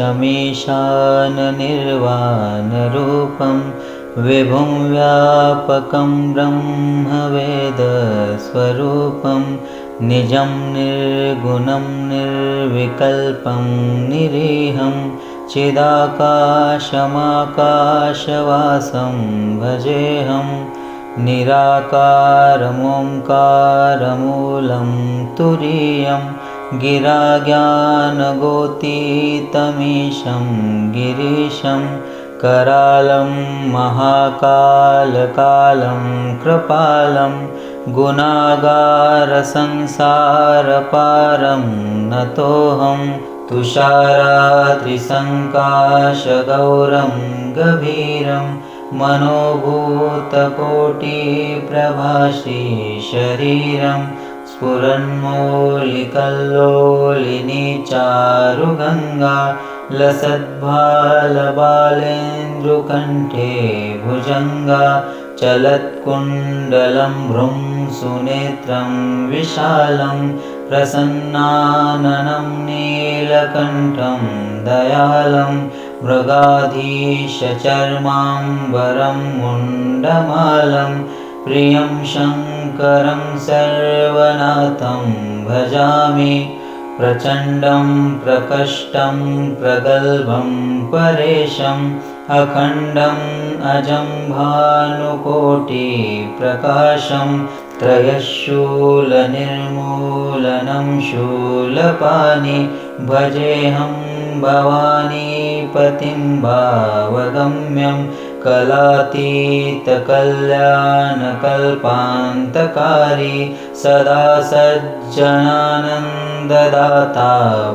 शमीशाननिर्वाणरूपं विभुं व्यापकं ब्रह्मवेदस्वरूपं निजं निर्गुणं निर्विकल्पं निरीहं चिदाकाशमाकाशवासं भजेऽहं निराकारमोङ्कारमूलं तुरीयं गिराज्ञानगोतीतमीशं गिरीशं करालं महाकालकालं कृपालं गुणागारसंसारपारं नतोऽहं तुषाराद्रिसङ्काशगौरं गभीरं मनोभूतकोटिप्रभाश्रीशरीरं स्फुरन्मौलिकल्लोलिनी चारुगङ्गा लसद्भालबालेन्दुकण्ठे भुजङ्गा चलत्कुण्डलं भ्रुं सुनेत्रं विशालं प्रसन्नाननं नीलकण्ठं दयालं मृगाधीशचर्माम्बरं मुण्डमालं प्रियं शङ्करं सर्वनाथं भजामि प्रचण्डं प्रकष्टं प्रगल्भं परेशम् अखण्डम् अजं भानुकोटिप्रकाशं त्रयशूलनिर्मूलनं शूलपाणि भजेऽहं भवानीपतिं भावगम्यं कलातीतकल्याणकल्पान्तकारी सदा सज्जनानन्ददाता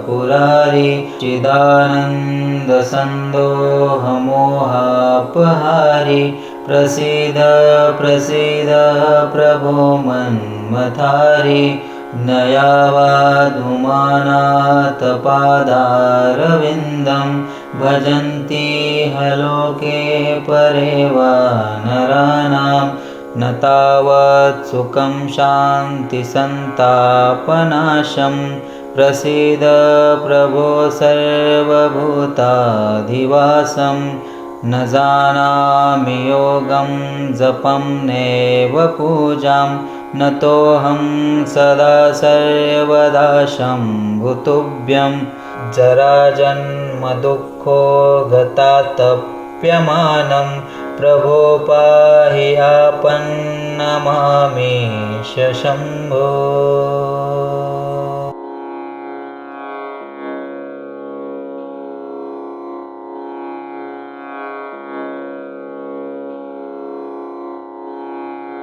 पुरारी चिदानन्दसन्दोहमोहापहारी प्रसीद प्रसीद प्रभो मन्मथारी नयावादुमानाथपादारविन्दं भजन्ति हलोके परे वा नराणां न तावत् सुखं शान्तिसन्तापनाशं प्रसीद प्रभो सर्वभूताधिवासं न जानामि योगं जपं नैव पूजां नतोऽहं सदा सर्वदा शम्भुतुभ्यं जराजन्मदुःखो गतातप्यमानं प्रभो पाहि आपन्नमामेश शम्भो।